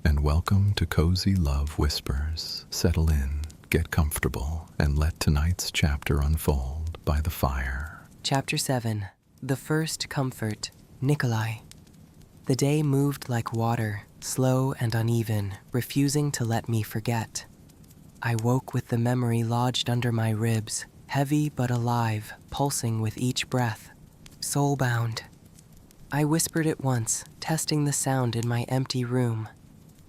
and welcome to Cozy Love Whispers. Settle in, get comfortable, and let tonight's chapter unfold by the fire. Chapter 7. The First Comfort. Nikolai. The day moved like water, slow and uneven, refusing to let me forget. I woke with the memory lodged under my ribs, heavy but alive, pulsing with each breath. Soulbound. I whispered it once, testing the sound in my empty room.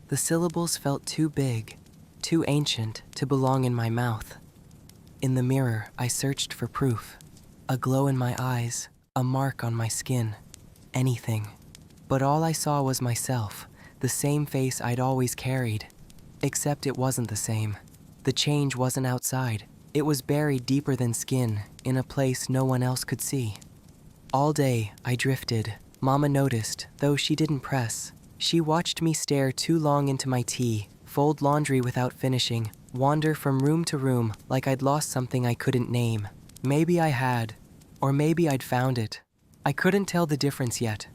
The syllables felt too big, too ancient to belong in my mouth. In the mirror, I searched for proof. A glow in my eyes, a mark on my skin. Anything. But all I saw was myself, the same face I'd always carried. Except it wasn't the same. The change wasn't outside. It was buried deeper than skin, in a place no one else could see. All day, I drifted. Mama noticed, though she didn't press. She watched me stare too long into my tea, fold laundry without finishing, wander from room to room like I'd lost something I couldn't name. Maybe I had, or maybe I'd found it. I couldn't tell the difference yet.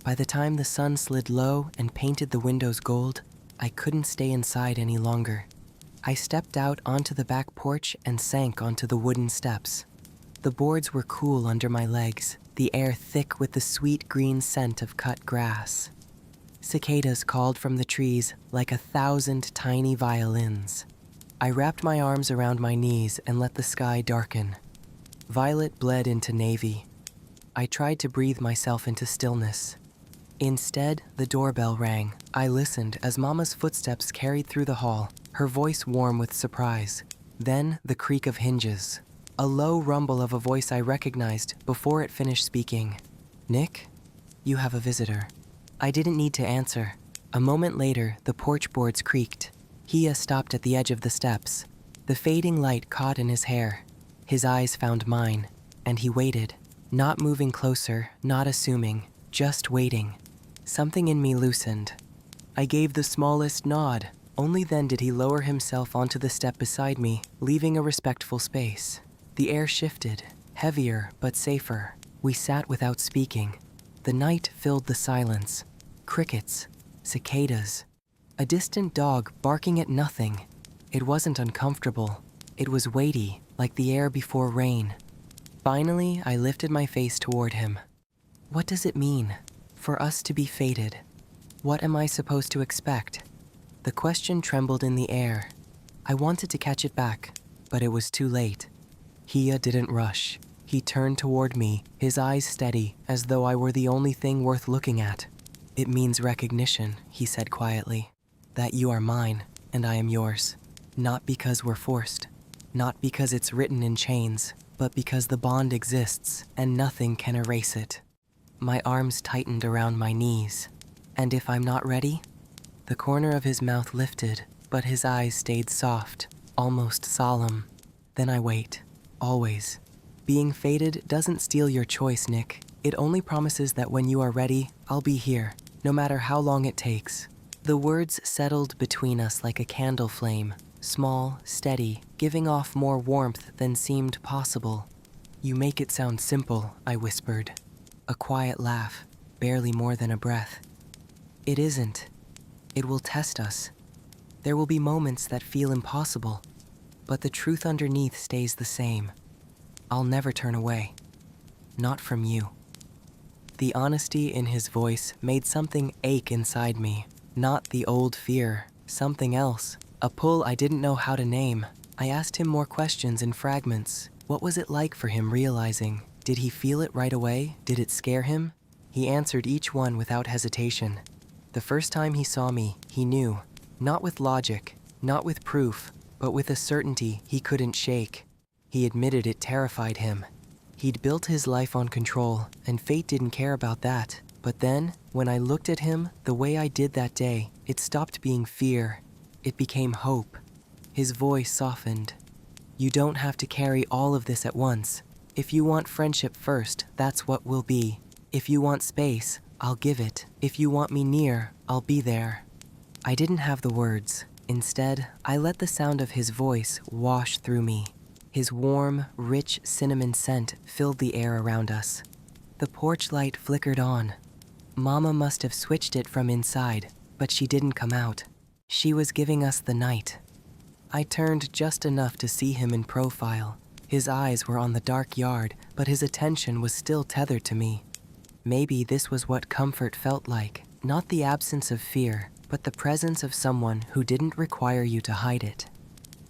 By the time the sun slid low and painted the windows gold, I couldn't stay inside any longer. I stepped out onto the back porch and sank onto the wooden steps. The boards were cool under my legs, the air thick with the sweet green scent of cut grass. Cicadas called from the trees like 1,000 tiny violins. I wrapped my arms around my knees and let the sky darken. Violet bled into navy. I tried to breathe myself into stillness. Instead, the doorbell rang. I listened as Mama's footsteps carried through the hall, her voice warm with surprise. Then the creak of hinges. A low rumble of a voice I recognized before it finished speaking. "Nick, you have a visitor." I didn't need to answer. A moment later, the porch boards creaked. Hia stopped at the edge of the steps. The fading light caught in his hair. His eyes found mine, and he waited. Not moving closer, not assuming, just waiting. Something in me loosened. I gave the smallest nod. Only then did he lower himself onto the step beside me, leaving a respectful space. The air shifted, heavier but safer. We sat without speaking. The night filled the silence. Crickets, cicadas, a distant dog barking at nothing. It wasn't uncomfortable. It was weighty, like the air before rain. Finally, I lifted my face toward him. What does it mean for us to be fated? What am I supposed to expect? The question trembled in the air. I wanted to catch it back, but it was too late. Hia didn't rush. He turned toward me, his eyes steady, as though I were the only thing worth looking at. "It means recognition," he said quietly. "That you are mine, and I am yours. Not because we're forced. Not because it's written in chains, but because the bond exists, and nothing can erase it." My arms tightened around my knees. "And if I'm not ready?" The corner of his mouth lifted, but his eyes stayed soft, almost solemn. "Then I wait. Always. Being fated doesn't steal your choice, Nick. It only promises that when you are ready, I'll be here, no matter how long it takes." The words settled between us like a candle flame, small, steady, giving off more warmth than seemed possible. "You make it sound simple," I whispered. A quiet laugh, barely more than a breath. "It isn't. It will test us. There will be moments that feel impossible, but the truth underneath stays the same. I'll never turn away. Not from you." The honesty in his voice made something ache inside me. Not the old fear, something else. A pull I didn't know how to name. I asked him more questions in fragments. What was it like for him realizing? Did he feel it right away? Did it scare him? He answered each one without hesitation. The first time he saw me, he knew. Not with logic, not with proof, but with a certainty he couldn't shake. He admitted it terrified him. He'd built his life on control, and fate didn't care about that. But then, when I looked at him the way I did that day, it stopped being fear. It became hope. His voice softened. "You don't have to carry all of this at once. If you want friendship first, that's what will be. If you want space, I'll give it. If you want me near, I'll be there." I didn't have the words. Instead, I let the sound of his voice wash through me. His warm, rich cinnamon scent filled the air around us. The porch light flickered on. Mama must have switched it from inside, but she didn't come out. She was giving us the night. I turned just enough to see him in profile. His eyes were on the dark yard, but his attention was still tethered to me. Maybe this was what comfort felt like, not the absence of fear, but the presence of someone who didn't require you to hide it.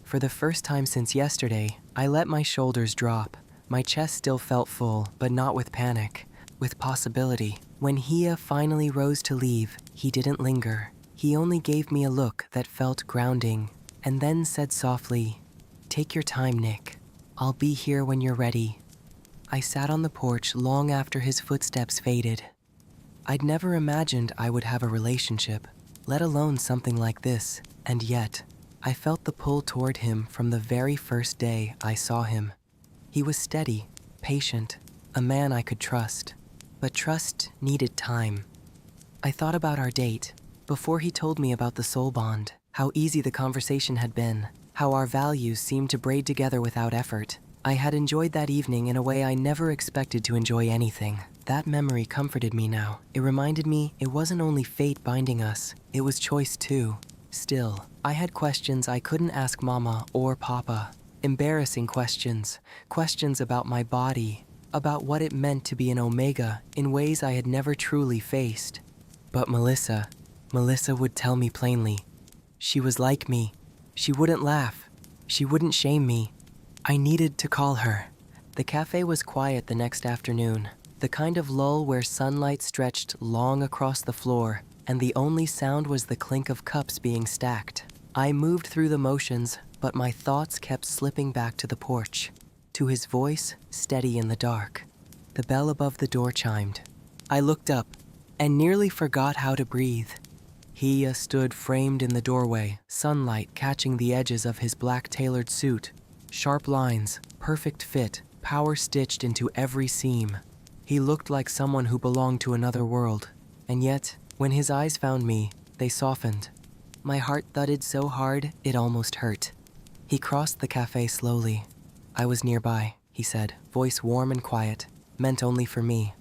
For the first time since yesterday, I let my shoulders drop. My chest still felt full, but not with panic, with possibility. When Hia finally rose to leave, he didn't linger. He only gave me a look that felt grounding, and then said softly, "Take your time, Nick. I'll be here when you're ready." I sat on the porch long after his footsteps faded. I'd never imagined I would have a relationship, let alone something like this, and yet, I felt the pull toward him from the very first day I saw him. He was steady, patient, a man I could trust. But trust needed time. I thought about our date, before he told me about the soul bond, how easy the conversation had been, how our values seemed to braid together without effort. I had enjoyed that evening in a way I never expected to enjoy anything. That memory comforted me now. It reminded me it wasn't only fate binding us, it was choice too. Still, I had questions I couldn't ask Mama or Papa. Embarrassing questions, questions about my body, about what it meant to be an Omega in ways I had never truly faced. But Melissa would tell me plainly. She was like me. She wouldn't laugh. She wouldn't shame me. I needed to call her. The cafe was quiet the next afternoon, the kind of lull where sunlight stretched long across the floor, and the only sound was the clink of cups being stacked. I moved through the motions, but my thoughts kept slipping back to the porch, to his voice steady in the dark. The bell above the door chimed. I looked up and nearly forgot how to breathe. He stood framed in the doorway, sunlight catching the edges of his black tailored suit. Sharp lines, perfect fit, power stitched into every seam. He looked like someone who belonged to another world. And yet, when his eyes found me, they softened. My heart thudded so hard, it almost hurt. He crossed the cafe slowly. I was nearby, he said, voice warm and quiet, meant only for me.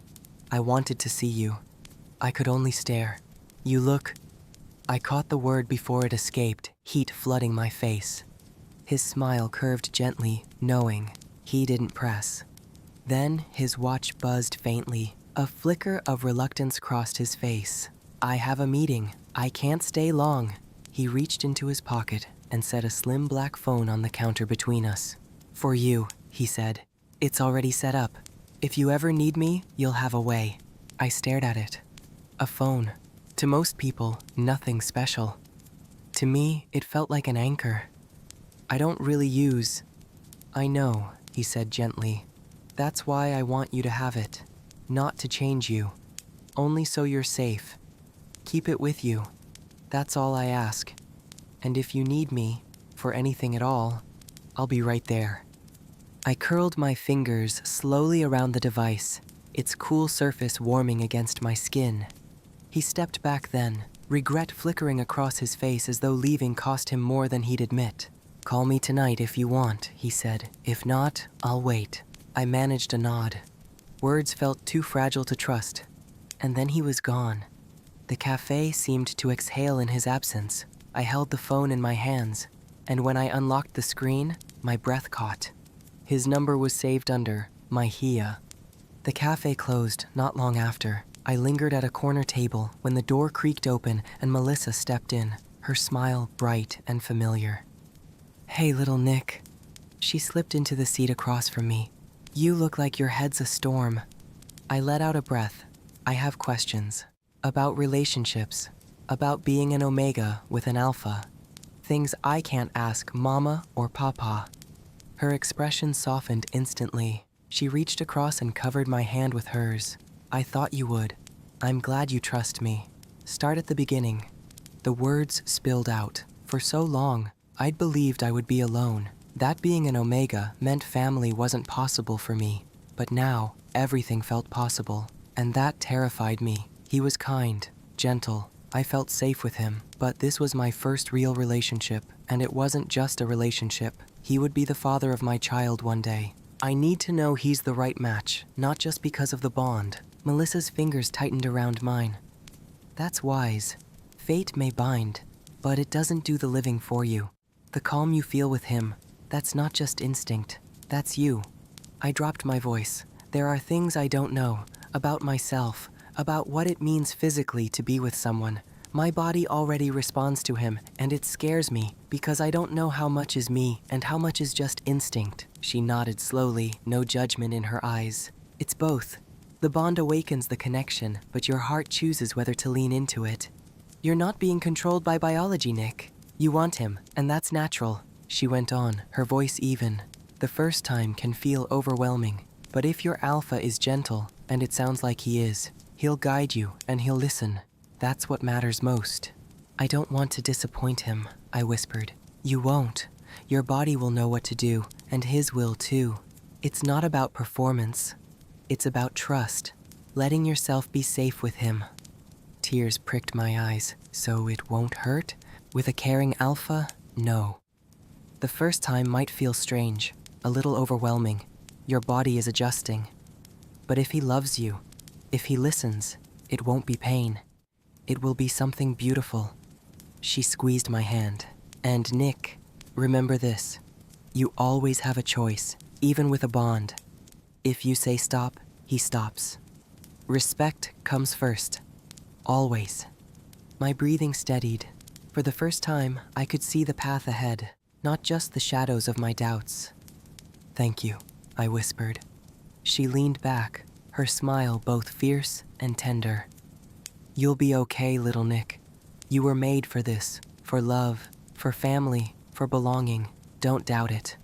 I wanted to see you. I could only stare. You look... I caught the word before it escaped, heat flooding my face. His smile curved gently, knowing. He didn't press. Then his watch buzzed faintly. A flicker of reluctance crossed his face. I have a meeting. I can't stay long. He reached into his pocket and set a slim black phone on the counter between us. For you, he said. It's already set up. If you ever need me, you'll have a way. I stared at it. A phone. To most people, nothing special. To me, it felt like an anchor. I don't really use... I know, he said gently. That's why I want you to have it. Not to change you. Only so you're safe. Keep it with you. That's all I ask. And if you need me, for anything at all, I'll be right there. I curled my fingers slowly around the device, its cool surface warming against my skin. He stepped back then, regret flickering across his face as though leaving cost him more than he'd admit. Call me tonight if you want, he said. If not, I'll wait. I managed a nod. Words felt too fragile to trust. And then he was gone. The cafe seemed to exhale in his absence. I held the phone in my hands, and when I unlocked the screen, my breath caught. His number was saved under my Hia. The cafe closed not long after. I lingered at a corner table when the door creaked open and Melissa stepped in, her smile bright and familiar. Hey, little Nick. She slipped into the seat across from me. You look like your head's a storm. I let out a breath. I have questions. About relationships. About being an Omega with an Alpha. Things I can't ask Mama or Papa. Her expression softened instantly. She reached across and covered my hand with hers. I thought you would. I'm glad you trust me. Start at the beginning. The words spilled out. For so long, I'd believed I would be alone. That being an Omega meant family wasn't possible for me. But now, everything felt possible. And that terrified me. He was kind, gentle. I felt safe with him. But this was my first real relationship. And it wasn't just a relationship. He would be the father of my child one day. I need to know he's the right match, not just because of the bond. Melissa's fingers tightened around mine. That's wise. Fate may bind, but it doesn't do the living for you. The calm you feel with him, that's not just instinct, that's you. I dropped my voice. There are things I don't know about myself, about what it means physically to be with someone. My body already responds to him, and it scares me because I don't know how much is me and how much is just instinct. She nodded slowly, no judgment in her eyes. It's both. The bond awakens the connection, but your heart chooses whether to lean into it. You're not being controlled by biology, Nick. You want him, and that's natural. She went on, her voice even. The first time can feel overwhelming, but if your alpha is gentle, and it sounds like he is, he'll guide you and he'll listen. That's what matters most. I don't want to disappoint him, I whispered. You won't. Your body will know what to do, and his will too. It's not about performance. It's about trust, letting yourself be safe with him. Tears pricked my eyes. So it won't hurt? With a caring alpha? No. The first time might feel strange, a little overwhelming. Your body is adjusting. But if he loves you, if he listens, it won't be pain. It will be something beautiful. She squeezed my hand. And Nick, remember this. You always have a choice, even with a bond. If you say stop, he stops. Respect comes first. Always. My breathing steadied. For the first time, I could see the path ahead, not just the shadows of my doubts. Thank you, I whispered. She leaned back, her smile both fierce and tender. You'll be okay, little Nick. You were made for this, for love, for family, for belonging. Don't doubt it.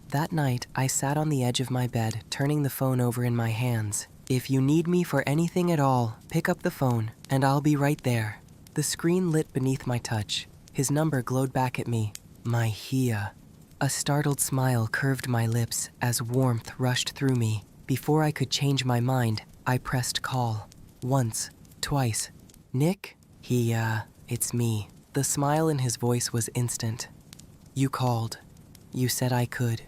That night, I sat on the edge of my bed, turning the phone over in my hands. If you need me for anything at all, pick up the phone, and I'll be right there. The screen lit beneath my touch. His number glowed back at me. My Hia. A startled smile curved my lips as warmth rushed through me. Before I could change my mind, I pressed call. Once. Twice. Nick? It's me. The smile in his voice was instant. You called. You said I could.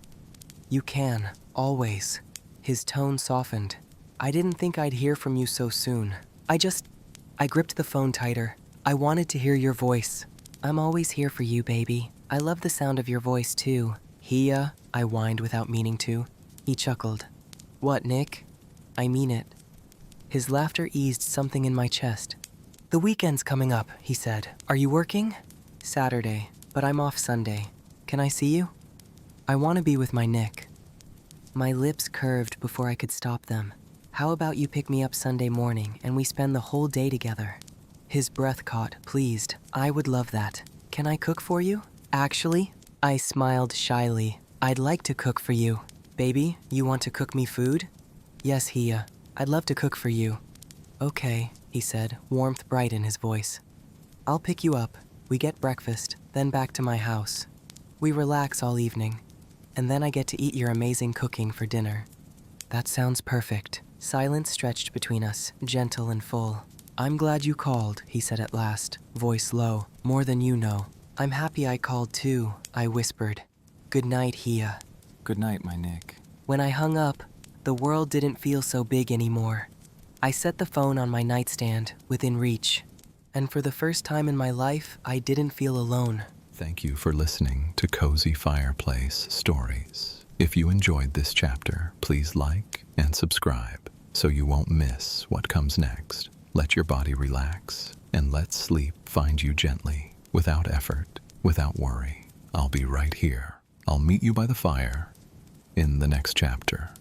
You can, always. His tone softened. I didn't think I'd hear from you so soon. I gripped the phone tighter. I wanted to hear your voice. I'm always here for you, baby. I love the sound of your voice, too. Hia, I whined without meaning to. He chuckled. What, Nick? I mean it. His laughter eased something in my chest. The weekend's coming up, he said. Are you working? Saturday, but I'm off Sunday. Can I see you? I want to be with my Nick. My lips curved before I could stop them. How about you pick me up Sunday morning and we spend the whole day together? His breath caught, pleased. I would love that. Can I cook for you? Actually, I smiled shyly. I'd like to cook for you. Baby, you want to cook me food? Yes, Hia. I'd love to cook for you. Okay, he said, warmth bright in his voice. I'll pick you up. We get breakfast, then back to my house. We relax all evening, and then I get to eat your amazing cooking for dinner. That sounds perfect. Silence stretched between us, gentle and full. I'm glad you called, he said at last, voice low. More than you know. I'm happy I called too, I whispered. Good night, Hia. Good night, my Nick. When I hung up, the world didn't feel so big anymore. I set the phone on my nightstand, within reach. And for the first time in my life, I didn't feel alone. Thank you for listening to Cozy Fireplace Stories. If you enjoyed this chapter, please like and subscribe so you won't miss what comes next. Let your body relax and let sleep find you gently, without effort, without worry. I'll be right here. I'll meet you by the fire in the next chapter.